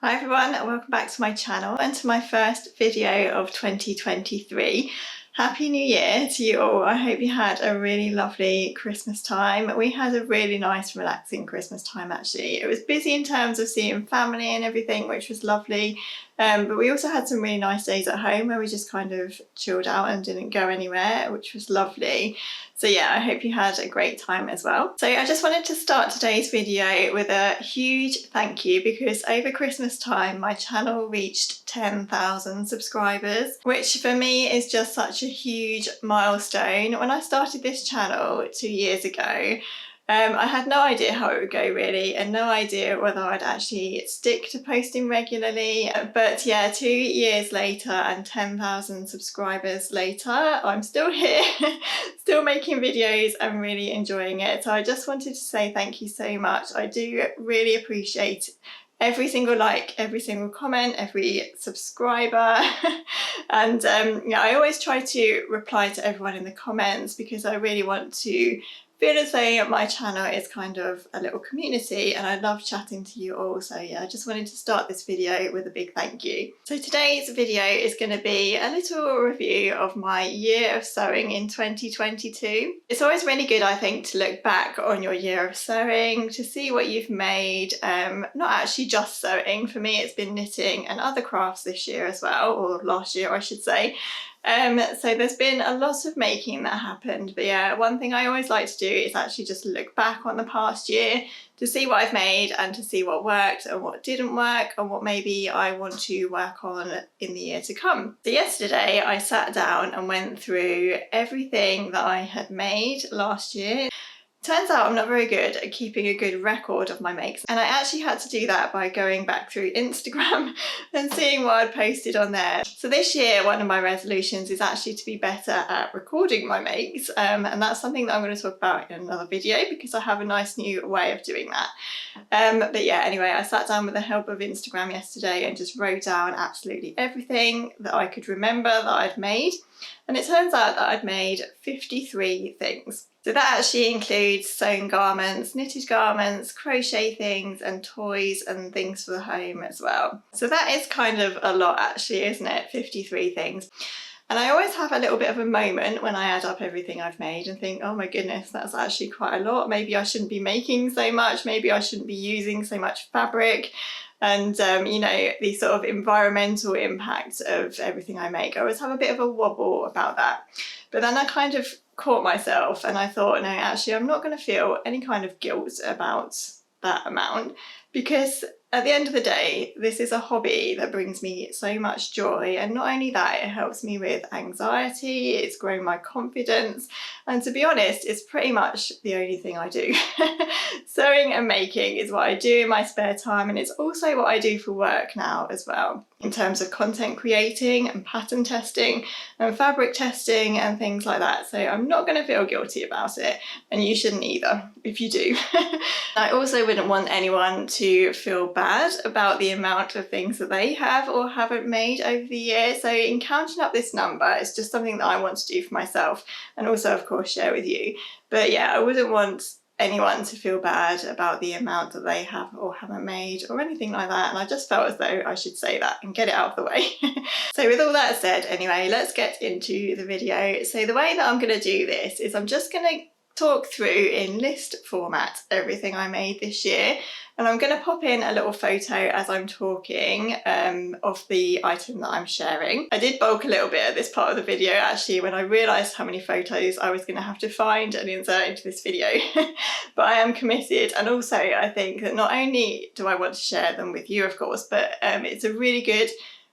Hi everyone, and welcome back to my channel and to my first video of 2023. Happy New Year to you all. I hope you had a really lovely Christmas time. We had a really nice relaxing Christmas time actually. It was busy in terms of seeing family and everything, which was lovely. But we also had some really nice days at home where we just kind of chilled out and didn't go anywhere, which was lovely. So yeah, I hope you had a great time as well. So I just wanted to start today's video with a huge thank you because over Christmas time my channel reached 10,000 subscribers, which for me is just such a huge milestone. When I started this channel 2 years ago, I had no idea how it would go really, and no idea whether I'd actually stick to posting regularly. But yeah, 2 years later and 10,000 subscribers later, I'm still here, still making videos and really enjoying it. So I just wanted to say thank you so much. I do really appreciate every single like, every single comment, every subscriber. And yeah, I always try to reply to everyone in the comments because I really want to feel as though my channel is kind of a little community and I love chatting to you all. So yeah, I just wanted to start this video with a big thank you. So today's video is going to be a little review of my year of sewing in 2022. It's always really good, I think, to look back on your year of sewing, to see what you've made. Not actually just sewing, for me it's been knitting and other crafts this year as well, or last year I should say. So there's been a lot of making that happened, but yeah, one thing I always like to do is actually just look back on the past year to see what I've made and to see what worked and what didn't work and what maybe I want to work on in the year to come. So yesterday I sat down and went through everything that I had made last year. Turns out I'm not very good at keeping a good record of my makes, and I actually had to do that by going back through Instagram and seeing what I'd posted on there. So this year one of my resolutions is actually to be better at recording my makes, and that's something that I'm going to talk about in another video because I have a nice new way of doing that. But yeah, anyway, I sat down with the help of Instagram yesterday and just wrote down absolutely everything that I could remember that I'd made, and it turns out that I'd made 53 things. So that actually includes sewn garments, knitted garments, crochet things and toys and things for the home as well. So that is kind of a lot actually, isn't it? 53 things. And I always have a little bit of a moment when I add up everything I've made and think, oh my goodness, that's actually quite a lot. Maybe I shouldn't be making so much. Maybe I shouldn't be using so much fabric. And you know, the sort of environmental impact of everything I make. I always have a bit of a wobble about that. But then I kind of caught myself and I thought, no, actually I'm not going to feel any kind of guilt about that amount, because at the end of the day this is a hobby that brings me so much joy, and not only that, it helps me with anxiety, it's grown my confidence, and to be honest it's pretty much the only thing I do. Sewing and making is what I do in my spare time, and it's also what I do for work now as well, in terms of content creating and pattern testing and fabric testing and things like that. So I'm not going to feel guilty about it, and you shouldn't either if you do. I also wouldn't want anyone to feel bad about the amount of things that they have or haven't made over the year. So in counting up this number, it's just something that I want to do for myself and also of course share with you. But yeah, I wouldn't want anyone to feel bad about the amount that they have or haven't made or anything like that, and I just felt as though I should say that and get it out of the way. So with all that said, anyway, let's get into the video. So the way that I'm going to do this is I'm just going to talk through in list format everything I made this year, and I'm going to pop in a little photo as I'm talking of the item that I'm sharing. I did bulk a little bit at this part of the video actually when I realised how many photos I was going to have to find and insert into this video. But I am committed, and also I think that not only do I want to share them with you of course, but it's a really good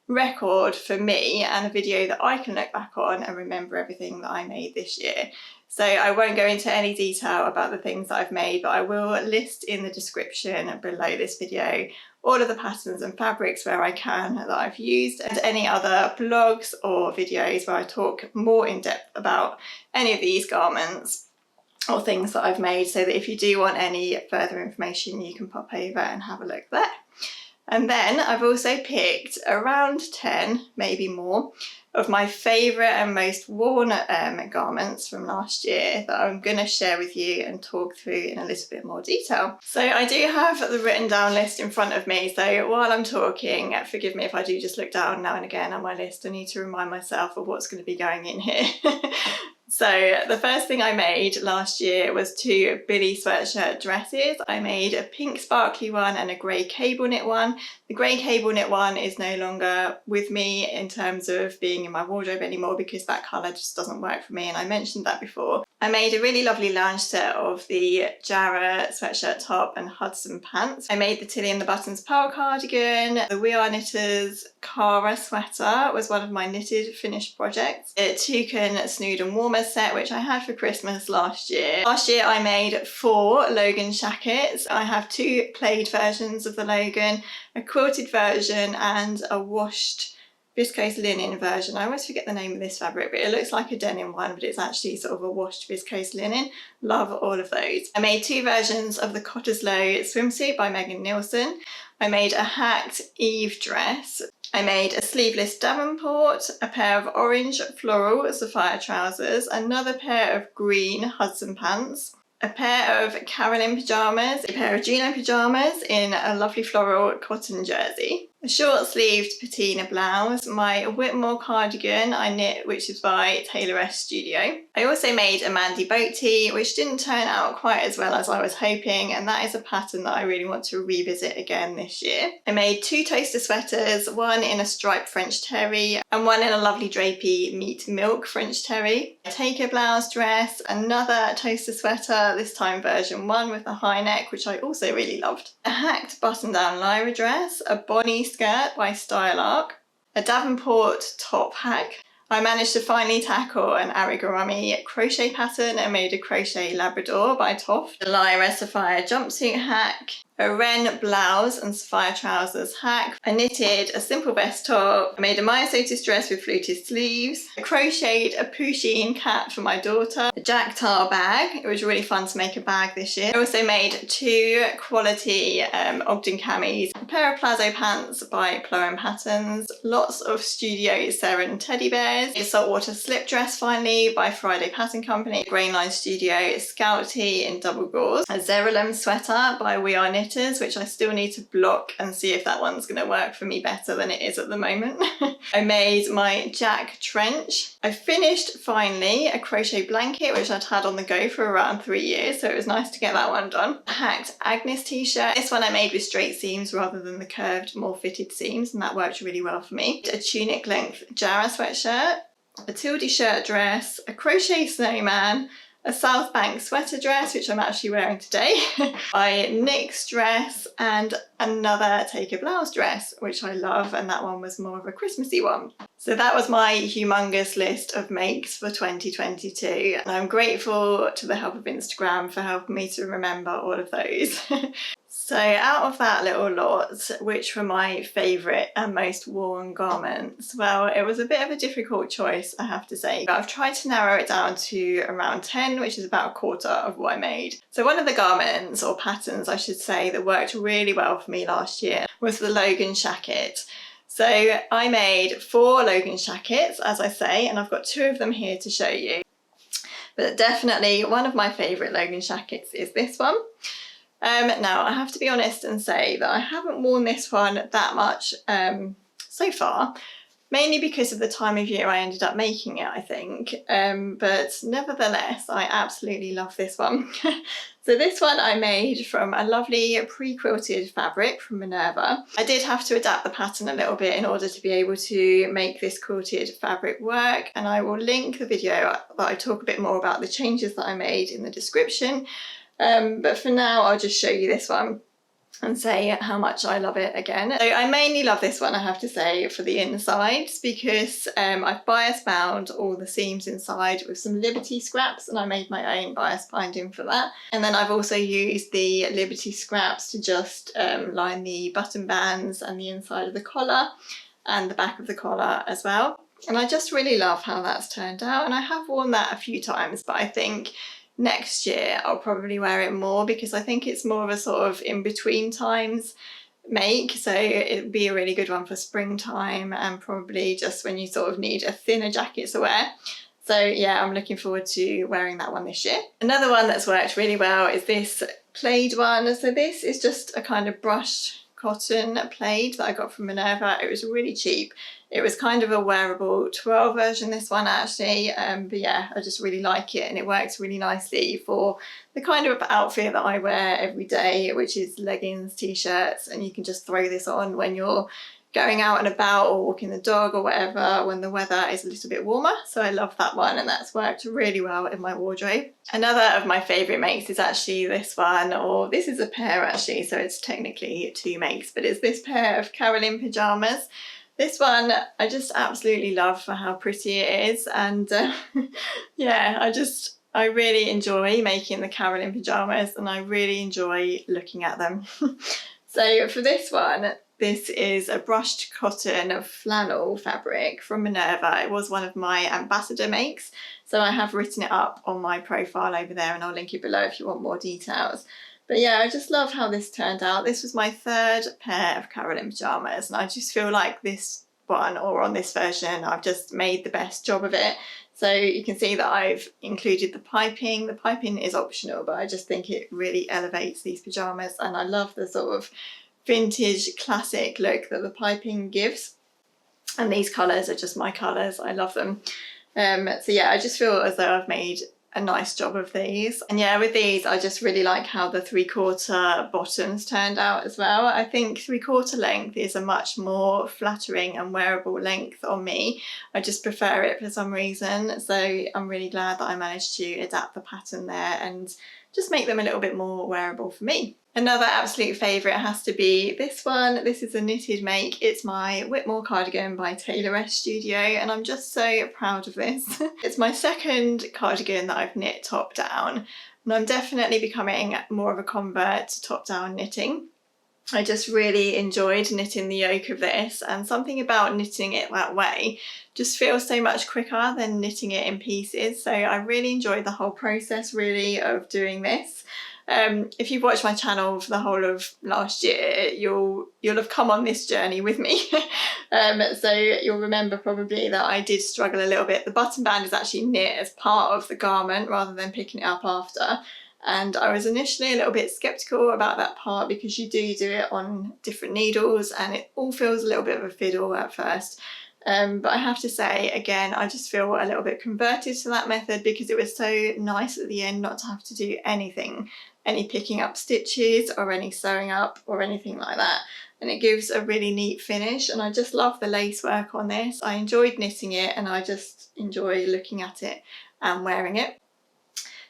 record for me and a video that I can look back on and remember everything that I made this year. So I won't go into any detail about the things that I've made, but I will list in the description below this video all of the patterns and fabrics where I can that I've used, and any other blogs or videos where I talk more in depth about any of these garments or things that I've made, so that if you do want any further information you can pop over and have a look there. And then I've also picked around 10, maybe more, of my favourite and most worn garments from last year that I'm going to share with you and talk through in a little bit more detail. So I do have the written down list in front of me, so while I'm talking, forgive me if I do just look down now and again at my list. I need to remind myself of what's going to be going in here. So the first thing I made last year was 2 Billy sweatshirt dresses. I made a pink sparkly one and a grey cable knit one. The grey cable knit one is no longer with me in terms of being in my wardrobe anymore because that colour just doesn't work for me, and I mentioned that before. I made a really lovely lounge set of the Jarrah sweatshirt top and Hudson pants. I made the Tilly and the Buttons pearl cardigan. The We Are Knitters Cara sweater was one of my knitted finished projects. A toucan snood and warmer set which I had for Christmas last year. Last year I made 4 Logan shackets. I have 2 plaid versions of the Logan, a quilted version and a washed viscose linen version. I always forget the name of this fabric, but it looks like a denim one, but it's actually sort of a washed viscose linen. Love all of those. I made 2 versions of the Cottesloe swimsuit by Megan Nielsen. I made a hacked Eve dress. I made a sleeveless Davenport, a pair of orange floral sapphire trousers, another pair of green Hudson pants, a pair of Carolyn pyjamas, a pair of Juno pyjamas in a lovely floral cotton jersey, a short-sleeved patina blouse, my Whitmore cardigan I knit, which is by Taylor S Studio. I also made a Mandy boat tee, which didn't turn out quite as well as I was hoping, and that is a pattern that I really want to revisit again this year. I made 2 toaster sweaters, one in a striped French terry and one in a lovely drapey meat milk French terry. A taker blouse dress, another toaster sweater, this time version 1 with the high neck, which I also really loved. A hacked button-down Lyra dress, a Bonnie skirt by Style Arc, a Davenport top hack. I managed to finally tackle an origami crochet pattern and made a crochet Labrador by Toft, a Lyra sapphire jumpsuit hack, a Wren blouse and sapphire trousers hack. I knitted a simple vest top. I made a Maya Sotis dress with fluted sleeves. I crocheted a Pusheen cap for my daughter. A Jack Tar bag. It was really fun to make a bag this year. I also made 2 quality Ogden camis. A pair of Plazo pants by Ploem Patterns. Lots of Studio Seren teddy bears. A saltwater slip dress finally by Friday Pattern Company. A Grainline Studio scout tee in double gauze. A Zerulem sweater by We Are Knitters, which I still need to block and see if that one's going to work for me better than it is at the moment. I made my Jack trench. I finished finally a crochet blanket which I'd had on the go for around 3 years, so it was nice to get that one done. A hacked Agnes t-shirt. This one I made with straight seams rather than the curved, more fitted seams, and that worked really well for me. A tunic length Jarrah sweatshirt, a Tildy shirt dress, a crochet snowman, a South Bank sweater dress, which I'm actually wearing today, my Nick's dress, and another Taker blouse dress, which I love, and that one was more of a Christmassy one. So that was my humongous list of makes for 2022, and I'm grateful to the help of Instagram for helping me to remember all of those. So out of that little lot, which were my favourite and most worn garments? Well, it was a bit of a difficult choice, I have to say. But I've tried to narrow it down to around 10, which is about a quarter of what I made. So one of the garments, or patterns I should say, that worked really well for me last year was the Logan shacket. So I made 4 Logan shackets, as I say, and I've got 2 of them here to show you. But definitely one of my favourite Logan shackets is this one. Now, I have to be honest and say that I haven't worn this one that much so far, mainly because of the time of year I ended up making it, I think. But nevertheless, I absolutely love this one. So this one I made from a lovely pre-quilted fabric from Minerva. I did have to adapt the pattern a little bit in order to be able to make this quilted fabric work, and I will link the video that I talk a bit more about the changes that I made in the description. But for now I'll just show you this one and say how much I love it again. So I mainly love this one, I have to say, for the insides, because I've bias bound all the seams inside with some Liberty scraps, and I made my own bias binding for that. And then I've also used the Liberty scraps to just line the button bands and the inside of the collar and the back of the collar as well. And I just really love how that's turned out, and I have worn that a few times, but I think next year I'll probably wear it more because I think it's more of a sort of in between times make, so it would be a really good one for springtime and probably just when you sort of need a thinner jacket to wear. So yeah, I'm looking forward to wearing that one this year. Another one that's worked really well is this plaid one. So this is just a kind of brushed cotton plaid that I got from Minerva. It was really cheap. It was kind of a wearable twirl version, this one actually, but yeah, I just really like it, and it works really nicely for the kind of outfit that I wear every day, which is leggings, t-shirts, and you can just throw this on when you're going out and about or walking the dog or whatever when the weather is a little bit warmer. So I love that one, and that's worked really well in my wardrobe. Another of my favourite makes is actually this one, or this is a pair actually, so it's technically two makes, but it's this pair of Carolyn pyjamas. This one I just absolutely love for how pretty it is, and yeah, I really enjoy making the Carolyn pyjamas, and I really enjoy looking at them. So for this one, this is a brushed cotton flannel fabric from Minerva. It was one of my ambassador makes, so I have written it up on my profile over there, and I'll link it below if you want more details. But yeah, I just love how this turned out. This was my third pair of Carolyn pyjamas, and I just feel like this one, or on this version, I've just made the best job of it. So you can see that I've included the piping. The piping is optional, but I just think it really elevates these pyjamas, and I love the sort of vintage classic look that the piping gives. And these colours are just my colours. I love them. So yeah, I just feel as though I've made a nice job of these. And yeah, with these, I just really like how the 3/4 bottoms turned out as well. I think 3/4 length is a much more flattering and wearable length on me. I just prefer it for some reason. So I'm really glad that I managed to adapt the pattern there and just make them a little bit more wearable for me. Another absolute favourite has to be this one. This is a knitted make. It's my Whitmore cardigan by Taylor S Studio, and I'm just so proud of this. It's my second cardigan that I've knit top down, and I'm definitely becoming more of a convert to top down knitting. I just really enjoyed knitting the yoke of this, and something about knitting it that way just feels so much quicker than knitting it in pieces. So I really enjoyed the whole process really of doing this. If you've watched my channel for the whole of last year, you'll have come on this journey with me. So you'll remember probably that I did struggle a little bit. The button band is actually knit as part of the garment rather than picking it up after. And I was initially a little bit skeptical about that part because you do it on different needles and it all feels a little bit of a fiddle at first. But I have to say, again, I just feel a little bit converted to that method because it was so nice at the end not to have to do anything, any picking up stitches or any sewing up or anything like that. And it gives a really neat finish, and I just love the lace work on this. I enjoyed knitting it, and I just enjoy looking at it and wearing it.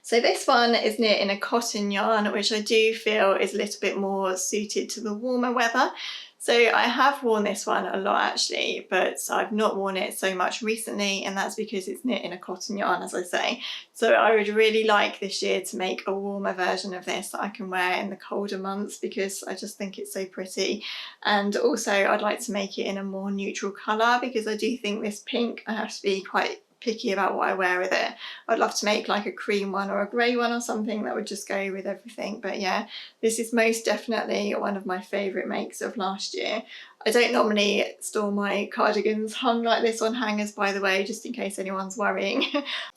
So this one is knit in a cotton yarn, which I do feel is a little bit more suited to the warmer weather. So I have worn this one a lot actually, but I've not worn it so much recently, and that's because it's knit in a cotton yarn, as I say. So I would really like this year to make a warmer version of this that I can wear in the colder months because I just think it's so pretty. And also I'd like to make it in a more neutral colour because I do think this pink, I have to be quite picky about what I wear with it. I'd love to make like a cream one or a grey one or something that would just go with everything. But yeah, this is most definitely one of my favourite makes of last year. I don't normally store my cardigans hung like this on hangers, by the way, just in case anyone's worrying.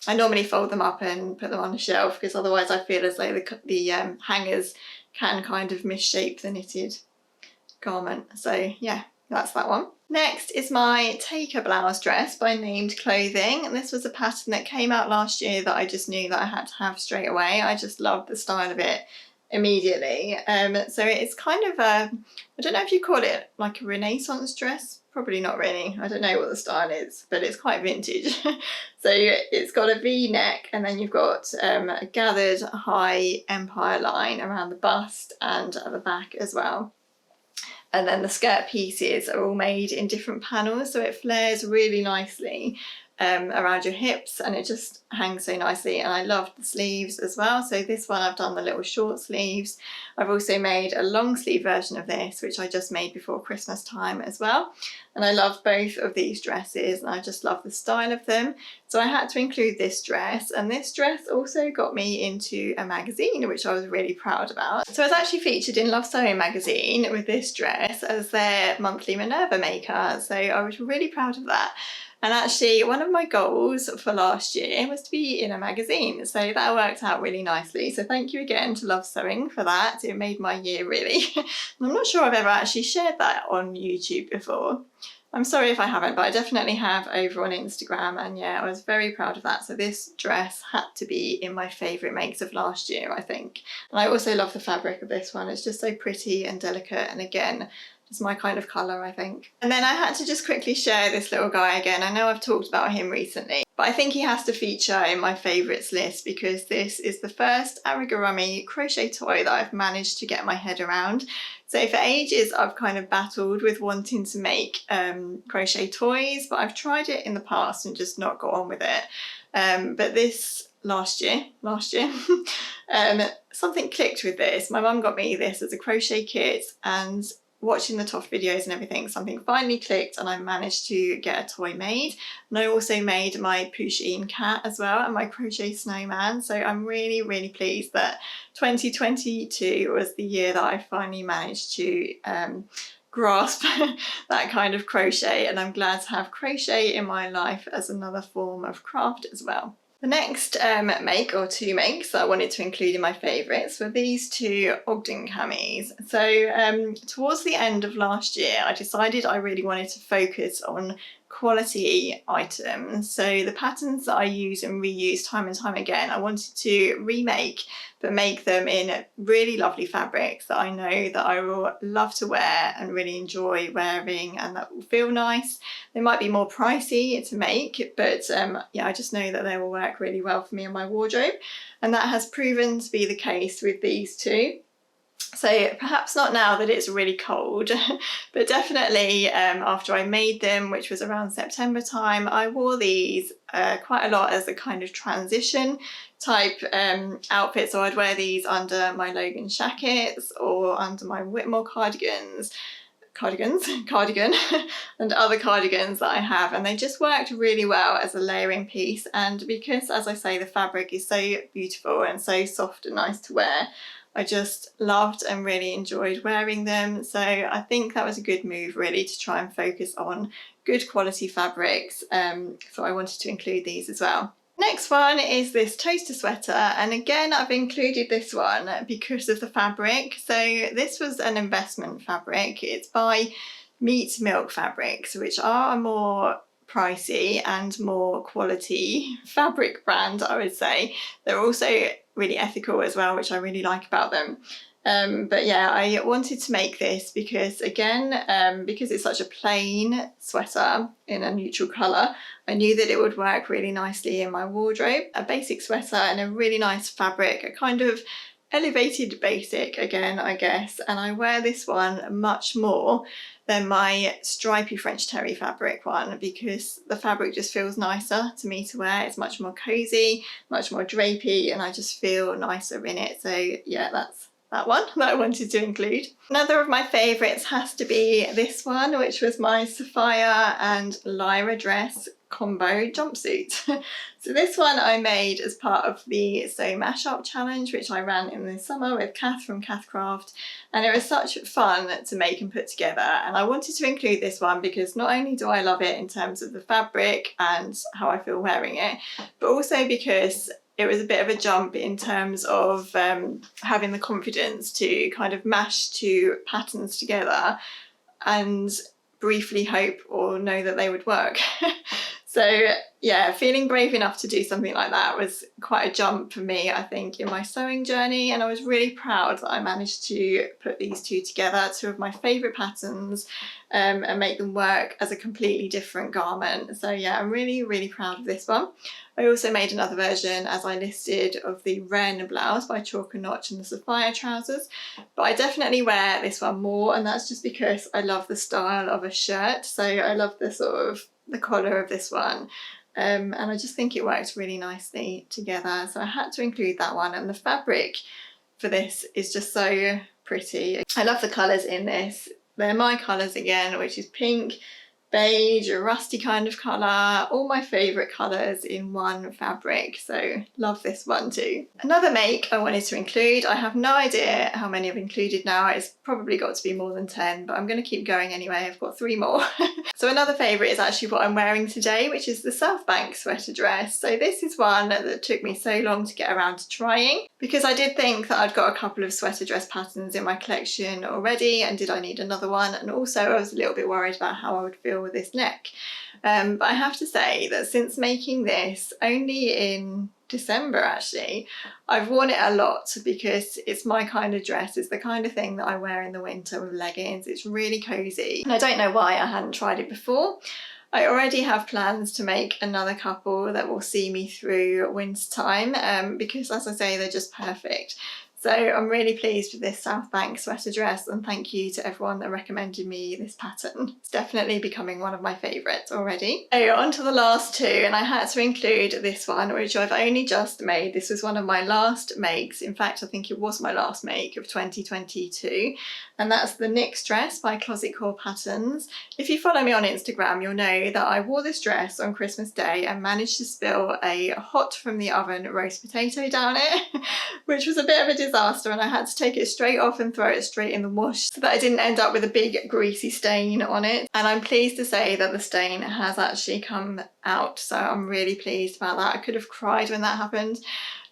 I normally fold them up and put them on a shelf because otherwise I feel as though the hangers can kind of misshape the knitted garment. So yeah, that's that one. Next is my Take a Blouse dress by Named Clothing, and this was a pattern that came out last year that I just knew that I had to have straight away. I just loved the style of it immediately. So it's kind of a, I don't know if you call it like a Renaissance dress, probably not really, I don't know what the style is, but it's quite vintage. So it's got a V-neck, and then you've got a gathered high empire line around the bust and at the back as well. And then the skirt pieces are all made in different panels, so it flares really nicely. around your hips, and it just hangs so nicely. And I love the sleeves as well. So this one I've done the little short sleeves. I've also made a long sleeve version of this, which I just made before Christmas time as well. And I love both of these dresses, and I just love the style of them. So I had to include this dress, and this dress also got me into a magazine, which I was really proud about. So I was actually featured in Love Sewing magazine with this dress as their monthly Minerva maker. So I was really proud of that. And actually one of my goals for last year was to be in a magazine, so that worked out really nicely. So thank you again to Love Sewing for that. It made my year really. I'm not sure I've ever actually shared that on YouTube before. I'm sorry if I haven't, but I definitely have over on Instagram, and yeah, I was very proud of that. So this dress had to be in my favourite makes of last year, I think. And I also love the fabric of this one. It's just so pretty and delicate, and again, it's my kind of colour, I think. And then I had to just quickly share this little guy again. I know I've talked about him recently, but I think he has to feature in my favourites list because this is the first origami crochet toy that I've managed to get my head around. So for ages I've kind of battled with wanting to make crochet toys, but I've tried it in the past and just not got on with it. But this last year, something clicked with this. My mum got me this as a crochet kit, and watching the Toff videos and everything, something finally clicked and I managed to get a toy made. And I also made my Pusheen cat as well and my crochet snowman. So I'm really, really pleased that 2022 was the year that I finally managed to grasp that kind of crochet, and I'm glad to have crochet in my life as another form of craft as well. The next make, or two makes, that I wanted to include in my favourites were these two Ogden camis. So towards the end of last year I decided I really wanted to focus on quality items. So the patterns that I use and reuse time and time again, I wanted to remake, but make them in really lovely fabrics that I know that I will love to wear and really enjoy wearing, and that will feel nice. They might be more pricey to make, but yeah, I just know that they will work really well for me in my wardrobe, and that has proven to be the case with these two. So perhaps not now that it's really cold, but definitely after I made them, which was around September time, I wore these quite a lot as a kind of transition type outfit. So I'd wear these under my Logan jackets or under my Whitmore cardigan and other cardigans that I have, and they just worked really well as a layering piece. And because, as I say, the fabric is so beautiful and so soft and nice to wear, I just loved and really enjoyed wearing them. So I think that was a good move really, to try and focus on good quality fabrics. So I wanted to include these as well. Next one is this toaster sweater, and again I've included this one because of the fabric. So this was an investment fabric. It's by Meat Milk Fabrics, which are a more pricey and more quality fabric brand, I would say. They're also really ethical as well, which I really like about them. But yeah, I wanted to make this because, again, because it's such a plain sweater in a neutral colour, I knew that it would work really nicely in my wardrobe. A basic sweater in a really nice fabric, a kind of elevated basic again, I guess, and I wear this one much more than my stripy French terry fabric one because the fabric just feels nicer to me to wear. It's much more cozy, much more drapey, and I just feel nicer in it. So yeah, that's that one that I wanted to include. Another of my favourites has to be this one, which was my Sophia and Lyra dress combo jumpsuit. So this one I made as part of the Sew Mashup challenge, which I ran in the summer with Kath from Kathcraft, and it was such fun to make and put together. And I wanted to include this one because not only do I love it in terms of the fabric and how I feel wearing it, but also because it was a bit of a jump in terms of having the confidence to kind of mash two patterns together and briefly hope or know that they would work. So yeah, feeling brave enough to do something like that was quite a jump for me, I think, in my sewing journey, and I was really proud that I managed to put these two together, two of my favourite patterns, and make them work as a completely different garment. So yeah, I'm really, really proud of this one. I also made another version, as I listed, of the Wren blouse by Chalk and Notch and the Sophia trousers, but I definitely wear this one more, and that's just because I love the style of a shirt. So I love the sort of the collar of this one. and I just think it works really nicely together, so I had to include that one. And the fabric for this is just so pretty. I love the colours in this. They're my colours again, which is pink, beige, a rusty kind of colour, all my favourite colours in one fabric, so love this one too. Another make I wanted to include, I have no idea how many I've included now, it's probably got to be more than 10, but I'm going to keep going anyway, I've got 3 more. So another favourite is actually what I'm wearing today, which is the South Bank sweater dress. So this is one that took me so long to get around to trying, because I did think that I'd got a couple of sweater dress patterns in my collection already, and did I need another one? And also I was a little bit worried about how I would feel with this neck. But I have to say that since making this only in December actually, I've worn it a lot because it's my kind of dress. It's the kind of thing that I wear in the winter with leggings. It's really cozy, and I don't know why I hadn't tried it before. I already have plans to make another couple that will see me through winter time, because as I say, they're just perfect. So I'm really pleased with this South Bank sweater dress, and thank you to everyone that recommended me this pattern. It's definitely becoming one of my favourites already. So on to the last 2, and I had to include this one, which I've only just made. This was one of my last makes. In fact, I think it was my last make of 2022. And that's the NYX dress by Closet Core Patterns. If you follow me on Instagram, you'll know that I wore this dress on Christmas Day and managed to spill a hot from the oven roast potato down it, which was a bit of a disaster, and I had to take it straight off and throw it straight in the wash so that I didn't end up with a big greasy stain on it. And I'm pleased to say that the stain has actually come out, so I'm really pleased about that. I could have cried when that happened.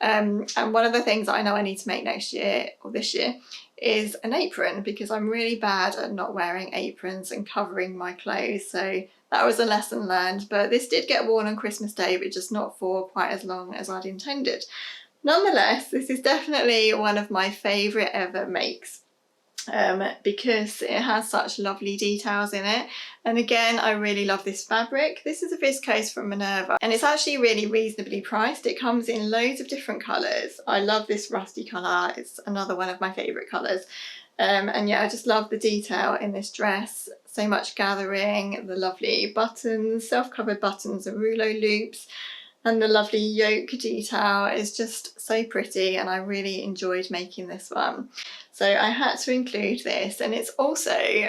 And one of the things that I know I need to make next year, or this year, is an apron, because I'm really bad at not wearing aprons and covering my clothes. So that was a lesson learned, but this did get worn on Christmas Day, but just not for quite as long as I'd intended. Nonetheless, this is definitely one of my favourite ever makes, because it has such lovely details in it. And again, I really love this fabric. This is a viscose from Minerva, and it's actually really reasonably priced. It comes in loads of different colours. I love this rusty colour, it's another one of my favourite colours. And yeah, I just love the detail in this dress. So much gathering, the lovely buttons, self-covered buttons and rouleau loops, and the lovely yoke detail is just so pretty, and I really enjoyed making this one. So I had to include this, and it's also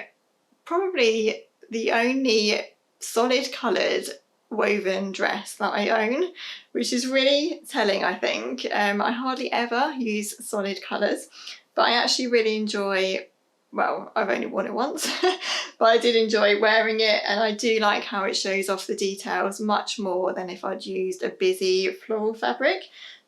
probably the only solid coloured woven dress that I own, which is really telling, I think. I hardly ever use solid colours, but I actually really enjoy, well, I've only worn it once, but I did enjoy wearing it, and I do like how it shows off the details much more than if I'd used a busy floral fabric.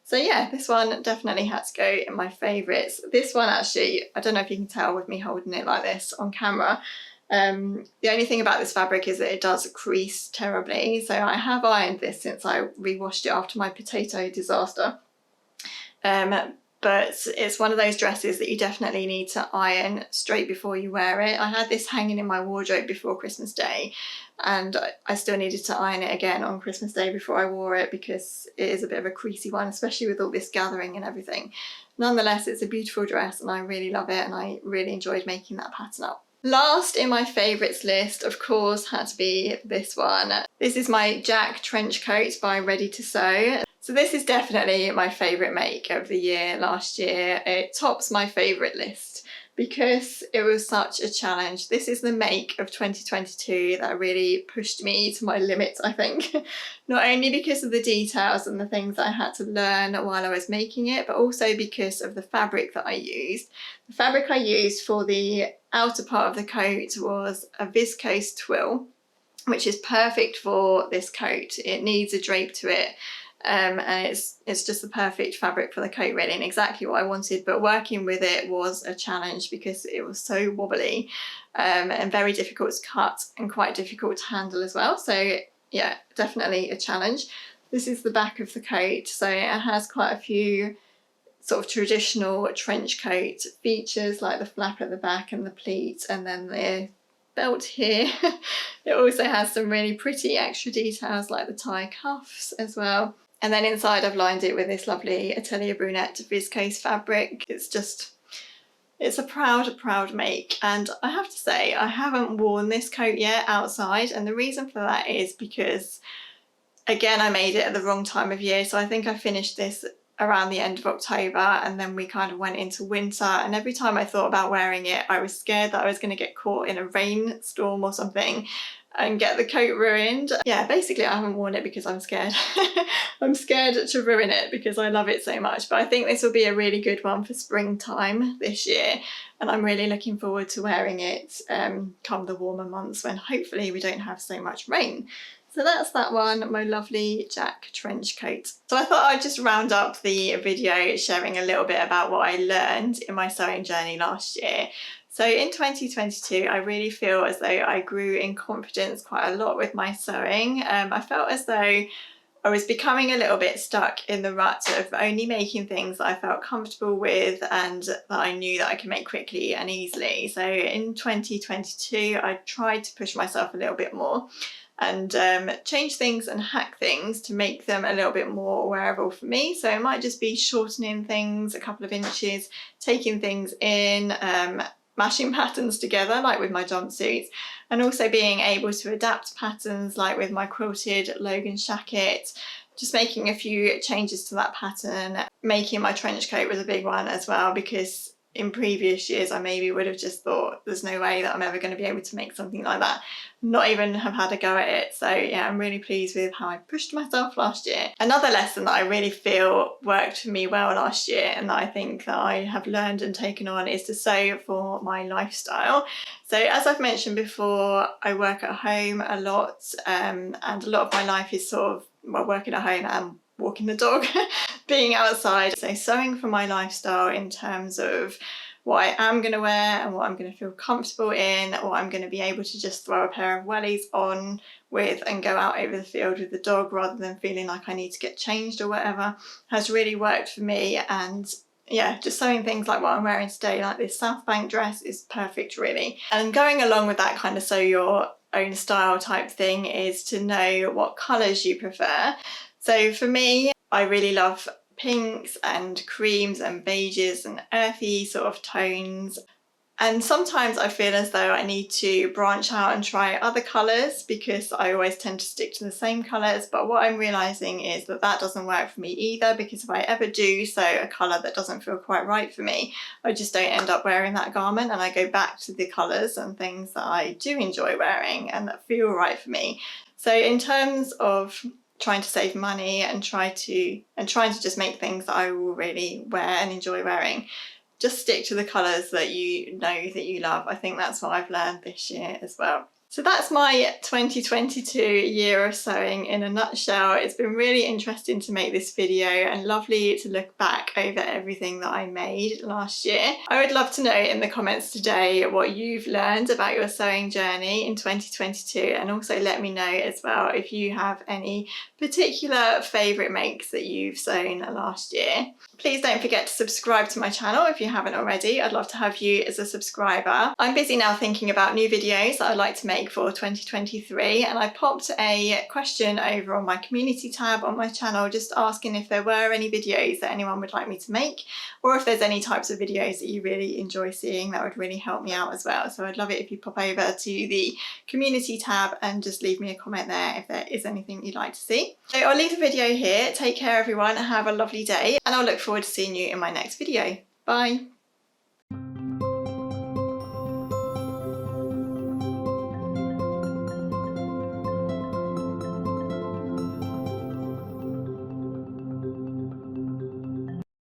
So yeah, this one definitely had to go in my favourites. This one actually, I don't know if you can tell with me holding it like this on camera, the only thing about this fabric is that it does crease terribly. So I have ironed this since I rewashed it after my potato disaster. But it's one of those dresses that you definitely need to iron straight before you wear it. I had this hanging in my wardrobe before Christmas Day, and I still needed to iron it again on Christmas Day before I wore it, because it is a bit of a creasy one, especially with all this gathering and everything. Nonetheless, it's a beautiful dress and I really love it, and I really enjoyed making that pattern up. Last in my favourites list, of course, had to be this one. This is my Jack trench coat by Ready to Sew. So this is definitely my favourite make of the year last year. It tops my favourite list because it was such a challenge. This is the make of 2022 that really pushed me to my limits, I think. Not only because of the details and the things that I had to learn while I was making it, but also because of the fabric that I used. The fabric I used for the outer part of the coat was a viscose twill, which is perfect for this coat. It needs a drape to it. And it's just the perfect fabric for the coat, really, and exactly what I wanted. But working with it was a challenge because it was so wobbly, and very difficult to cut and quite difficult to handle as well. So yeah, definitely a challenge. This is the back of the coat, so it has quite a few sort of traditional trench coat features, like the flap at the back and the pleat, and then the belt here. It also has some really pretty extra details like the tie cuffs as well. And then inside I've lined it with this lovely Atelier Brunette viscose fabric. It's a proud make, and I have to say I haven't worn this coat yet outside, and the reason for that is because Again, I made it at the wrong time of year, so I think I finished this around the end of October, and then we kind of went into winter, and every time I thought about wearing it I was scared that I was going to get caught in a rainstorm or something and get the coat ruined. Yeah, basically I haven't worn it because I'm scared. I'm scared to ruin it because I love it so much, but I think this will be a really good one for springtime this year, and I'm really looking forward to wearing it come the warmer months when hopefully we don't have so much rain. So that's that one, my lovely Jack trench coat. So I thought I'd just round up the video sharing a little bit about what I learned in my sewing journey last year. So in 2022, I really feel as though I grew in confidence quite a lot with my sewing. I felt as though I was becoming a little bit stuck in the rut of only making things that I felt comfortable with and that I knew that I could make quickly and easily. So in 2022, I tried to push myself a little bit more and change things and hack things to make them a little bit more wearable for me. So it might just be shortening things a couple of inches, taking things in, mashing patterns together like with my jumpsuits, and also being able to adapt patterns like with my quilted Logan shacket, just making a few changes to that pattern. Making my trench coat was a big one as well, because in previous years I maybe would have just thought there's no way that I'm ever going to be able to make something like that, not even have had a go at it. So yeah, I'm really pleased with how I pushed myself last year. Another lesson that I really feel worked for me well last year, and that I think that I have learned and taken on, is to sew for my lifestyle. So as I've mentioned before, I work at home a lot, and a lot of my life is sort of, well, working at home and walking the dog, being outside. So sewing for my lifestyle in terms of what I am going to wear and what I'm going to feel comfortable in, what I'm going to be able to just throw a pair of wellies on with and go out over the field with the dog rather than feeling like I need to get changed or whatever, has really worked for me. And yeah, just sewing things like what I'm wearing today, like this South Bank dress, is perfect really. And going along with that kind of sew your own style type thing is to know what colours you prefer. So for me, I really love pinks and creams and beiges and earthy sort of tones. And sometimes I feel as though I need to branch out and try other colours because I always tend to stick to the same colours. But what I'm realising is that that doesn't work for me either, because if I ever do sew a colour that doesn't feel quite right for me, I just don't end up wearing that garment, and I go back to the colours and things that I do enjoy wearing and that feel right for me. So in terms of trying to save money and trying to just make things that I will really wear and enjoy wearing, just stick to the colours that you know that you love. I think that's what I've learned this year as well. So that's my 2022 year of sewing in a nutshell. It's been really interesting to make this video and lovely to look back over everything that I made last year. I would love to know in the comments today what you've learned about your sewing journey in 2022, and also let me know as well if you have any particular favourite makes that you've sewn last year. Please don't forget to subscribe to my channel if you haven't already. I'd love to have you as a subscriber. I'm busy now thinking about new videos that I'd like to make for 2023, and I popped a question over on my community tab on my channel just asking if there were any videos that anyone would like me to make, or if there's any types of videos that you really enjoy seeing. That would really help me out as well. So I'd love it if you pop over to the community tab and just leave me a comment there if there is anything you'd like to see. So I'll leave the video here. Take care everyone, have a lovely day, and I'll look forward to seeing you in my next video. Bye!